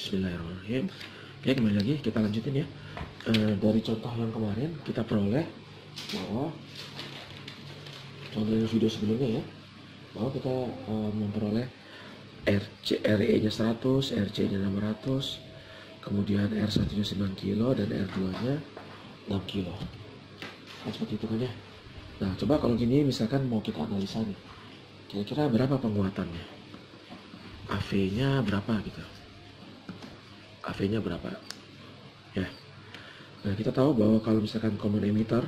Bismillahirrahmanirrahim. Ya, kembali lagi kita lanjutin ya. Dari contoh yang kemarin kita peroleh bahwa contoh yang video sebelumnya ya, bahwa kita memperoleh RE nya 100, RC nya 600, kemudian R1 nya 9 kilo dan R2 nya 6 kilo. Kan seperti itu kan ya. Nah, coba kalau gini misalkan mau kita analisa nih, kira-kira berapa penguatannya, AV nya berapa gitu, AV nya berapa ya. Nah, kita tahu bahwa kalau misalkan common emitter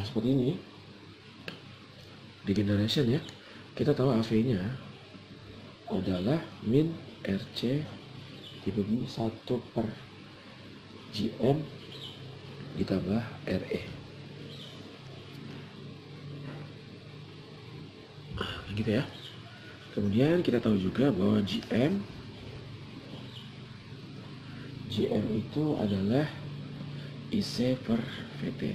seperti ini di generation ya, kita tahu AV nya adalah min RC dibagi 1/GM ditambah RE. Gitu ya. Kemudian kita tahu juga bahwa GM itu adalah IC per VT.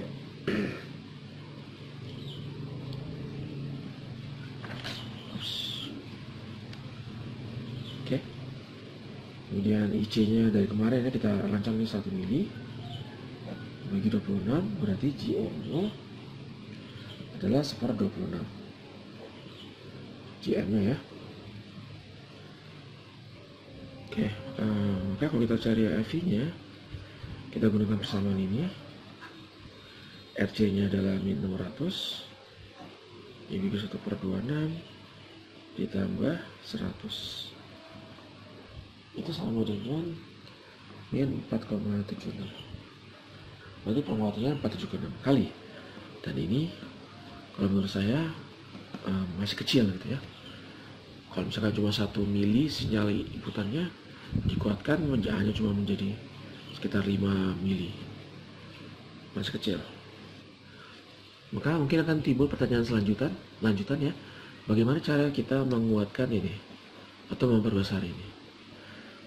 Oke. Kemudian IC nya dari kemarin ya, kita rancang ini 1 mili bagi 26, berarti GM nya adalah 1/26 GM nya ya. Oke, maka kalau kita cari AV nya, kita gunakan persamaan ini. RC nya adalah min 600 dibagi 1/26 ditambah 100, itu sama dengan min 4,76. berarti penguatannya 476 kali, dan ini kalau menurut saya masih kecil gitu ya. Kalau misalkan cuma 1 mili sinyal inputannya dikuatkan hanya cuma menjadi sekitar 5 mili, masih kecil. Maka mungkin akan timbul pertanyaan lanjutan ya, bagaimana cara kita menguatkan ini atau memperbesar ini.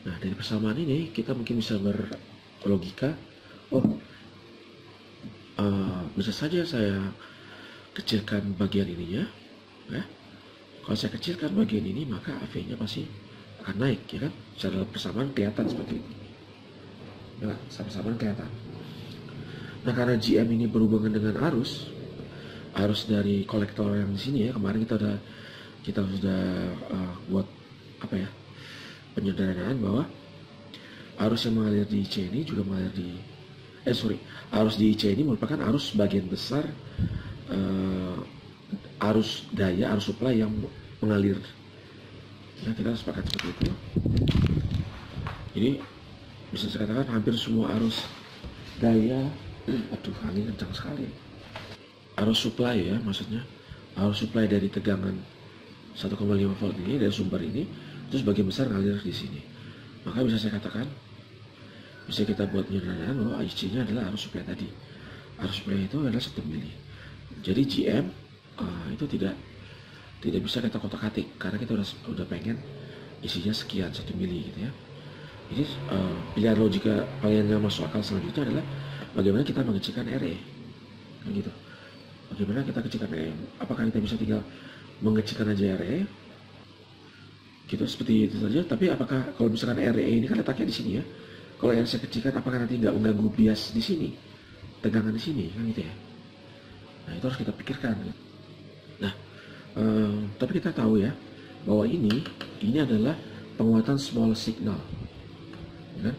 Nah, dari persamaan ini kita mungkin bisa berlogika, bisa saja saya kecilkan bagian ininya ya. Kalau saya kecilkan bagian ini, maka AV nya pasti akan naik ya kan, secara persamaan kelihatan seperti ini ya, sama-sama kelihatan. Nah, karena GM ini berhubungan dengan arus dari kolektor yang di sini ya, kemarin kita sudah buat penyederhanaan bahwa arus yang mengalir di IC ini juga mengalir di arus di IC ini merupakan arus bagian besar arus daya, arus supply yang mengalir. Nah, kita sepakat seperti itu. Jadi bisa saya katakan hampir semua arus daya, angin kencang sekali. Arus supply ya, maksudnya arus supply dari tegangan 1,5 volt ini dari sumber ini, terus bagian besar ngalir di sini. Maka bisa saya katakan, bisa kita buat penyederhanaan bahwa IC nya adalah arus supply tadi. Arus supply itu adalah 1 mili. Jadi GM itu tidak bisa kita kotak-katik, karena kita udah pengen isinya sekian 1 mili gitu ya. Jadi pilihan logika paling yang masuk akal selanjutnya adalah bagaimana kita mengecilkan RE kan gitu. Bagaimana kita kecilkan RE? Apakah kita bisa tinggal mengecilkan aja RE gitu, seperti itu saja? Tapi apakah kalau misalkan RE ini kan letaknya di sini ya, kalau yang saya kecilkan apakah nanti nggak mengganggu bias di sini, tegangan di sini kan gitu ya. Nah, itu harus kita pikirkan. Nah, tapi kita tahu ya bahwa ini adalah penguatan small signal ya,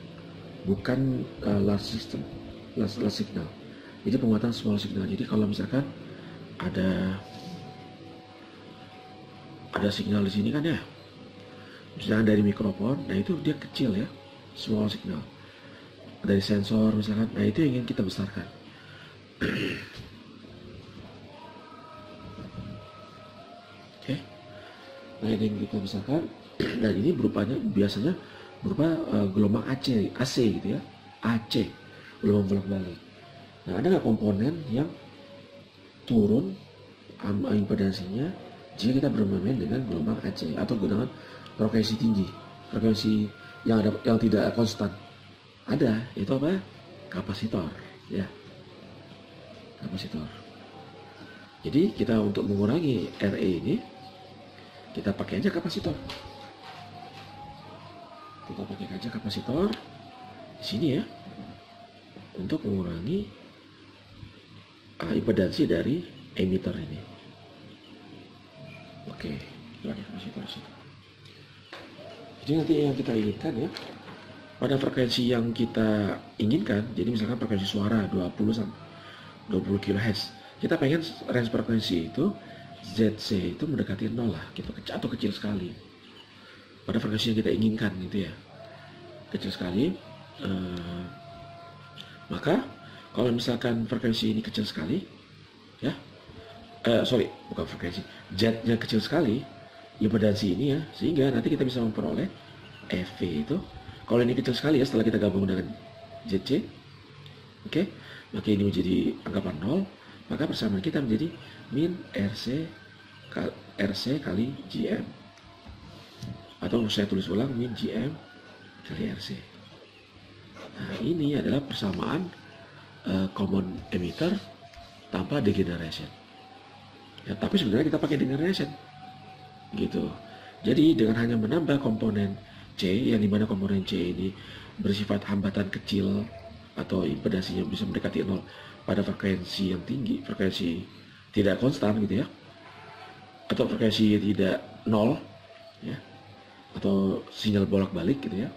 bukan large signal. Jadi penguatan small signal. Jadi kalau misalkan ada signal di sini kan ya, misalkan dari mikrofon, nah itu dia kecil ya, small signal. Dari sensor misalkan, nah itu yang ingin kita besarkan. Oke. Nah, ini yang kita besarkan, dan ini biasanya berupa gelombang AC gitu ya, AC, gelombang bolak-balik. Nah, ada nggak komponen yang turun impedansinya jika kita bermain dengan gelombang AC atau dengan frekuensi tinggi, frekuensi yang tidak konstan? Ada, itu apa? Kapasitor ya, kapasitor. Jadi kita untuk mengurangi RE ini, kita pakai aja kapasitor. kita pakai kaca kapasitor di sini ya, untuk mengurangi impedansi dari emitter ini. Oke, kita pakai kapasitor di situ. Jadi nanti yang kita inginkan ya, pada frekuensi yang kita inginkan, jadi misalkan frekuensi suara 20 kHz, kita pengen range frekuensi itu ZC itu mendekati 0 lah gitu, atau kecil sekali pada frekuensi yang kita inginkan gitu ya, kecil sekali. Maka kalau misalkan frekuensi ini kecil sekali ya, bukan frekuensi, Z-nya kecil sekali, impedansi ini ya, sehingga nanti kita bisa memperoleh FV itu, kalau ini kecil sekali ya, setelah kita gabung dengan ZC, oke, maka ini menjadi anggapan 0, maka persamaan kita menjadi min RC kali GM, atau saya tulis ulang, min GM kali RC. Nah, ini adalah persamaan common emitter tanpa degeneration ya, tapi sebenarnya kita pakai degeneration gitu. Jadi dengan hanya menambah komponen C, yang dimana komponen C ini bersifat hambatan kecil atau impedansinya bisa mendekati 0 pada frekuensi yang tinggi, frekuensi tidak konstan gitu ya, atau frekuensi tidak 0 ya, atau sinyal bolak-balik gitu ya,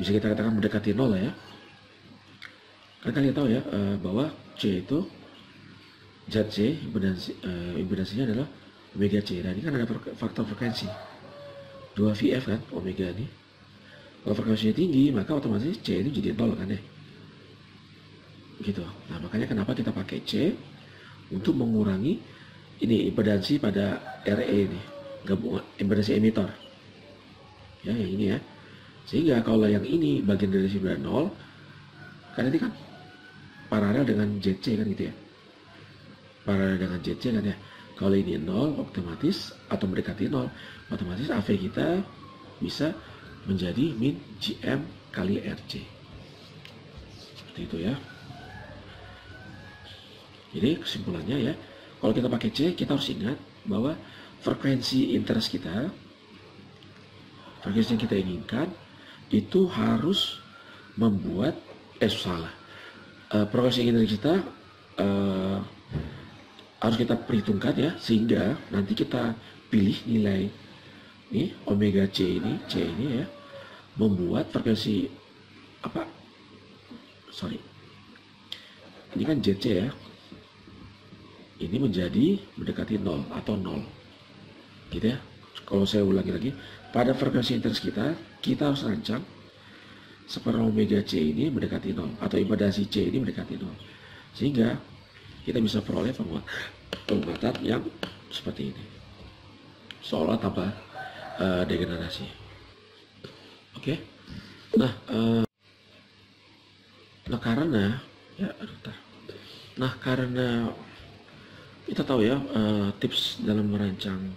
bisa kita katakan mendekati 0 lah ya. Karena kalian tahu ya bahwa C itu ZC, impedansinya adalah omega C. Nah ini kan ada faktor frekuensi 2VF kan, omega ini. Kalau frekuensinya tinggi, maka otomatis C itu jadi 0 kan ya, gitu. Nah makanya kenapa kita pakai C untuk mengurangi ini impedansi pada RE ini, gabungan impedansi emitter ya, yang ini ya. Sehingga kalau yang ini bagian dari 0, kan ini kan paralel dengan ZC kan gitu ya, paralel dengan ZC kan ya. Kalau ini 0 otomatis, atau mendekati 0, otomatis AV kita bisa menjadi min GM kali RC, seperti itu ya. Jadi kesimpulannya ya, kalau kita pakai C, kita harus ingat bahwa frekuensi interest kita, frekuensi yang kita inginkan itu harus membuat frekuensi interest kita harus kita perhitungkan ya, sehingga nanti kita pilih nilai ini omega C ini ya, membuat frekuensi ini kan ZC ya, ini menjadi mendekati 0 atau 0 gitu ya. Kalau saya ulangi lagi, pada frekuensi interest kita harus rancang seperti omega C ini mendekati 0, atau impedansi C ini mendekati 0, sehingga kita bisa peroleh penguatan yang seperti ini, seolah tanpa degenerasi. Oke. Karena kita tahu ya, tips dalam merancang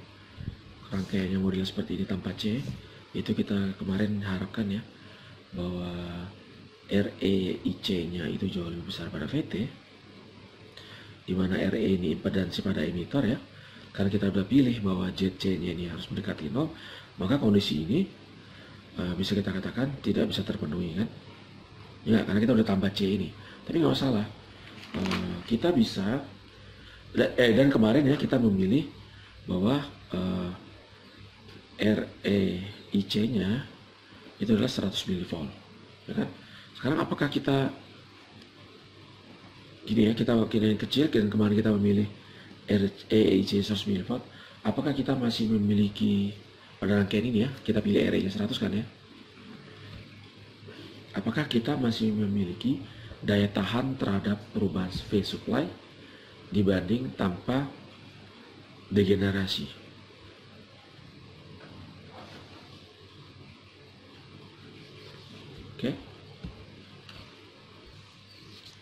rangkaian yang model seperti ini tanpa C, itu kita kemarin harapkan ya, bahwa REIC-nya itu jauh lebih besar pada VT, di mana RE ini impedansi pada emitter ya. Karena kita sudah pilih bahwa ZC-nya ini harus mendekati 0, maka kondisi ini bisa kita katakan tidak bisa terpenuhi kan ya, karena kita udah tambah C ini. Tapi nggak masalah, kita bisa dan kemarin ya kita memilih bahwa REIC-nya itu adalah 100 mV ya kan. Sekarang apakah kita gini ya, kita kira yang kecil, dan kemarin kita memilih REIC 100 mV, apakah kita masih memiliki pada rangkaian ini ya, kita pilih RE nya 100 kan ya, apakah kita masih memiliki daya tahan terhadap perubahan phase supply dibanding tanpa degenerasi? Oke.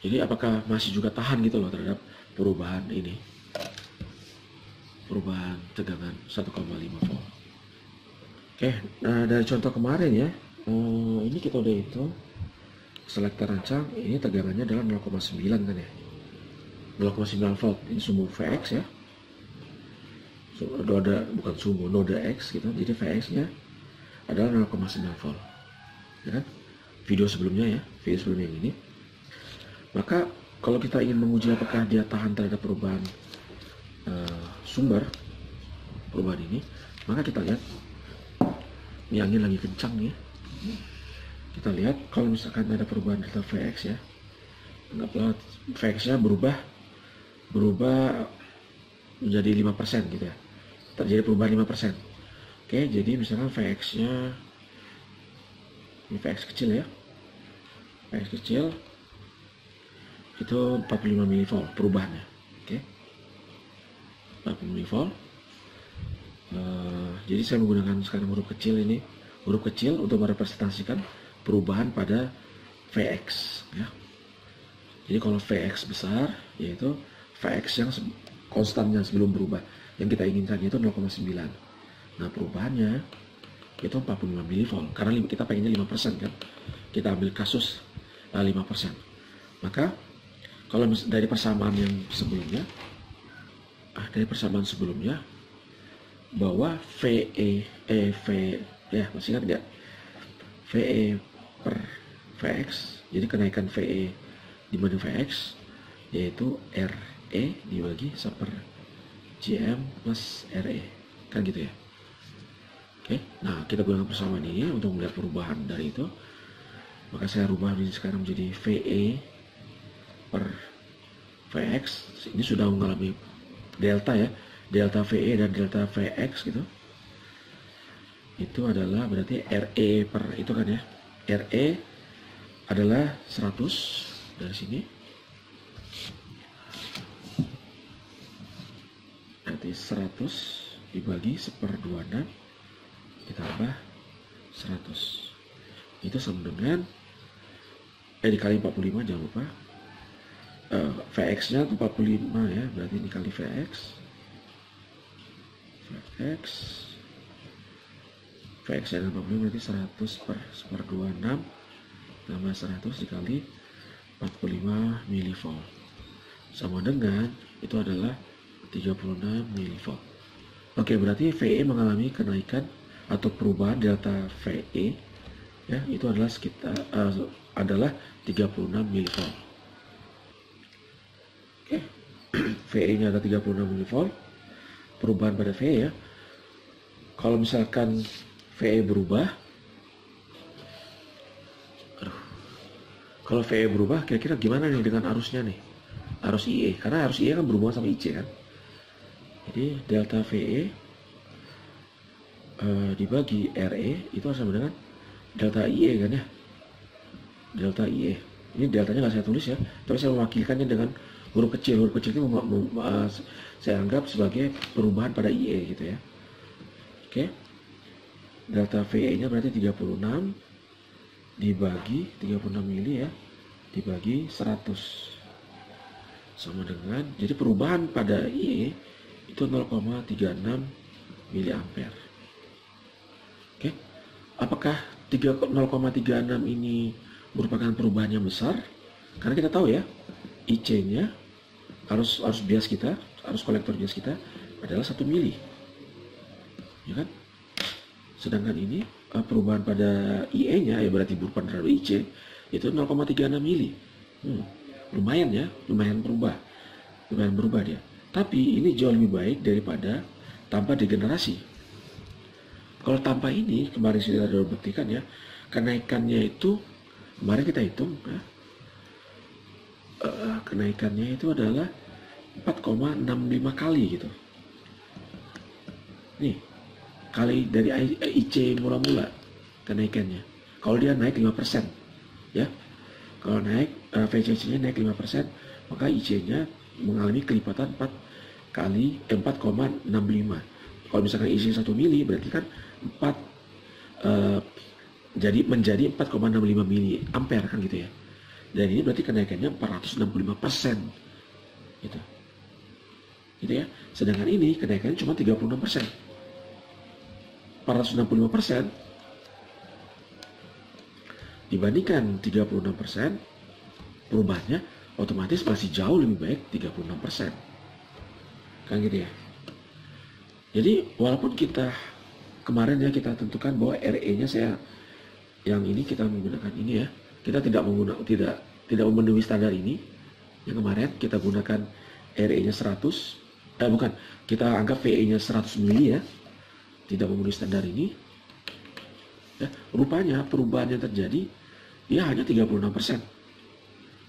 Jadi apakah masih juga tahan gitu loh terhadap perubahan ini, perubahan tegangan 1,5 volt. Oke, nah dari contoh kemarin ya, ini kita udah hitung selektor rancang, ini tegangannya adalah 0,9 kan ya, 0,9 volt. Ini sumbu Vx ya, node X gitu. Jadi Vx nya adalah 0,9 volt, ya kan? Video sebelumnya yang ini. Maka kalau kita ingin menguji apakah dia tahan terhadap perubahan sumber perubahan ini, maka kita lihat ini angin lagi kencang nih. Kita lihat kalau misalkan ada perubahan delta Vx ya, anggaplah Vx-nya berubah menjadi 5% gitu ya, terjadi perubahan 5%. Oke, jadi misalkan Vx-nya, ini Vx kecil ya, Vx kecil itu 45 mV perubahannya. Oke, 40 mV. Jadi saya menggunakan sekarang huruf kecil ini, huruf kecil untuk merepresentasikan perubahan pada Vx ya. Jadi kalau Vx besar, yaitu Vx yang konstannya sebelum berubah, yang kita inginkan itu 0,9. Nah perubahannya itu 45 mV, karena kita pengennya 5% kan, kita ambil kasus 5%. Maka kalau dari persamaan yang sebelumnya, bahwa masih ingat nggak? VE per Vx, jadi kenaikan VE dibanding Vx yaitu RE dibagi 1 per Gm plus RE, kan gitu ya. Oke, nah kita gunakan persamaan ini untuk melihat perubahan dari itu. Maka saya rubah ini sekarang menjadi VE per Vx. Ini sudah mengalami delta ya, delta VE dan delta Vx gitu. Itu adalah berarti RE per itu kan ya, RE adalah 100 dari sini, berarti 100 dibagi 1/26 ditambah 100, itu sama dengan dikali 45, jangan lupa Vx nya 45 ya, berarti dikali Vx nya 45 berarti 100 per 1/26 tambah 100 dikali 45 mV sama dengan itu adalah 36 mV. Oke, berarti VE mengalami kenaikan atau perubahan delta VE ya, itu adalah adalah 36 mV. Oke. VE nya ada 36 mV, perubahan pada VE ya. Kalau misalkan VE berubah, kalau VE berubah, kira-kira gimana nih dengan arusnya nih? Arus IE, karena arus IE kan berhubungan sama IC kan. Jadi delta VE dibagi RE itu sama dengan delta IE kan ya. Delta IE. Ini deltanya nggak saya tulis ya, tapi saya mewakilkannya dengan huruf kecil. Huruf kecil itu saya anggap sebagai perubahan pada IE gitu ya. Oke. Delta VE nya berarti 36 dibagi 36 mili ya, dibagi 100 sama dengan, jadi perubahan pada IE itu 0,36 miliampere. Oke, apakah 0,36 ini merupakan perubahan yang besar? Karena kita tahu ya, IC nya arus bias kita, arus kolektor bias kita adalah 1 mili ya kan. Sedangkan ini perubahan pada IE nya ya berarti perubahan terhadap IC itu 0,36 mili. Lumayan ya, lumayan berubah dia. Tapi ini jauh lebih baik daripada tanpa degenerasi. Kalau tanpa ini, kemarin sudah ada buktikan ya, kenaikannya itu kemarin kita hitung ya, kenaikannya itu adalah 4,65 kali gitu. Nih, kali dari IC mula-mula kenaikannya. Kalau dia naik 5% ya, kalau naik VCC nya naik 5%, maka IC nya mengalami kelipatan 4,65. Kalau misalkan IC 1 mili berarti kan 4 menjadi 4,65 mili ampere kan gitu ya. Dan ini berarti kenaikannya 465% gitu. Gitu ya. Sedangkan ini kenaikannya cuma 36%. 465% dibandingkan 36%, perubahannya otomatis masih jauh lebih baik 36%. Kan gitu ya. Jadi walaupun kita kemarin ya kita tentukan bahwa RE-nya yang ini kita menggunakan ini ya. Kita tidak memenuhi standar ini. Yang kemarin kita gunakan RE-nya 100, kita anggap VE-nya 100 mili ya. Tidak memenuhi standar ini. Ya, rupanya perubahan yang terjadi ya hanya 36%.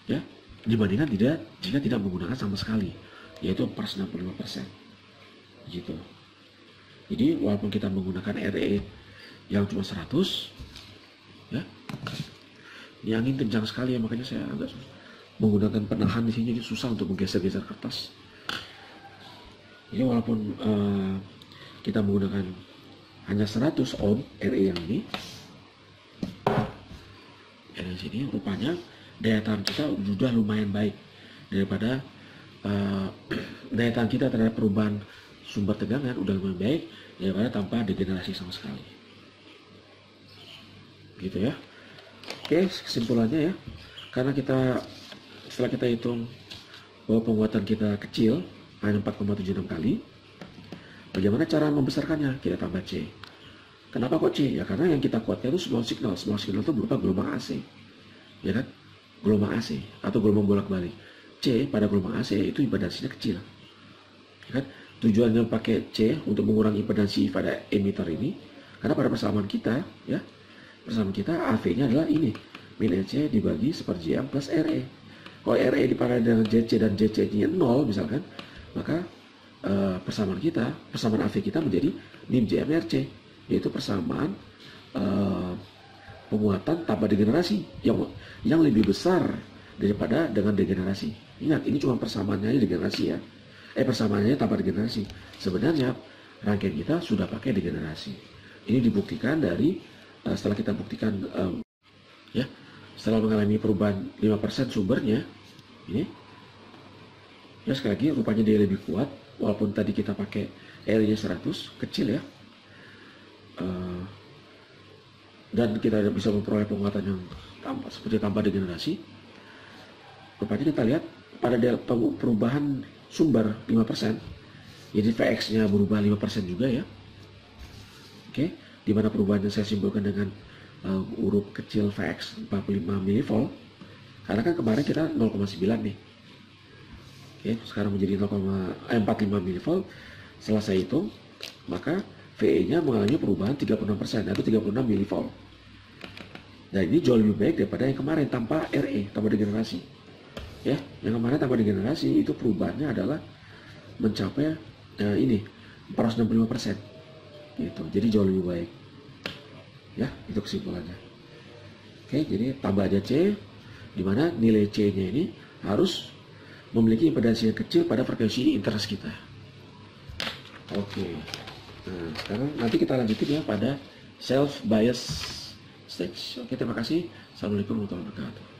Ya, dibandingkan jika tidak menggunakan sama sekali, yaitu per 65%. Gitu. Jadi walaupun kita menggunakan RE yang cuma 100, ya, ini angin kencang sekali ya, makanya saya agak menggunakan penahan di sini, jadi susah untuk menggeser-geser kertas. Jadi walaupun kita menggunakan hanya 100 ohm RE yang ini, RE sini rupanya daya tahan kita sudah lumayan baik daripada daya tahan kita terhadap perubahan sumber tegangan udah lumayan baik daripada tanpa degenerasi sama sekali. Gitu ya. Oke, kesimpulannya ya, karena setelah kita hitung bahwa penguatan kita kecil hanya 4,76 kali, bagaimana cara membesarkannya? Kita tambah C. Kenapa kok C? Ya karena yang kita kuatkan itu small signal itu berupa gelombang AC, ya kan? Gelombang AC atau gelombang bolak-balik. C pada gelombang AC itu impedansinya kecil, ya kan? Tujuannya pakai C untuk mengurangi impedansi pada emitter ini, karena pada persamaan kita, ya, persamaan kita AV-nya adalah ini, min EC dibagi seperjam plus RE. Kalau RE dipandang dengan JC dan JC-nya 0 misalkan, maka persamaan AV kita menjadi min JM RC, yaitu persamaan penguatan tanpa degenerasi yang lebih besar daripada dengan degenerasi. Ingat, ini cuma persamaannya degenerasi ya. Persamaannya tanpa degenerasi. Sebenarnya rangkaian kita sudah pakai degenerasi. Ini dibuktikan dari setelah kita buktikan ya, setelah mengalami perubahan 5% sumbernya ini. Ya, sekali lagi rupanya dia lebih kuat walaupun tadi kita pakai R-nya 100 kecil ya. Dan kita bisa memperoleh penguatan yang seperti tanpa degenerasi. Rupanya kita lihat pada perubahan sumber 5%, jadi Vx-nya berubah 5% juga ya. Oke, dimana perubahannya saya simpulkan dengan huruf kecil Vx 45 mV, karena kan kemarin kita 0,9 nih. Oke, sekarang menjadi 45 mV. Setelah saya hitung, maka VE-nya mengalami perubahan 36%, atau 36 mV. Nah, ini jauh lebih baik daripada yang kemarin tanpa RE, tanpa degenerasi. Ya, yang kemarin tanpa degenerasi itu perubahannya adalah mencapai ini 465%. Gitu. Jadi jauh lebih baik. Ya, itu kesimpulannya. Oke, jadi tambah aja C, di mana nilai C-nya ini harus memiliki impedansi yang kecil pada frekuensi interest kita. Oke. Nah, sekarang nanti kita lanjutin ya pada self bias stage. Oke, terima kasih. Assalamualaikum warahmatullahi wabarakatuh.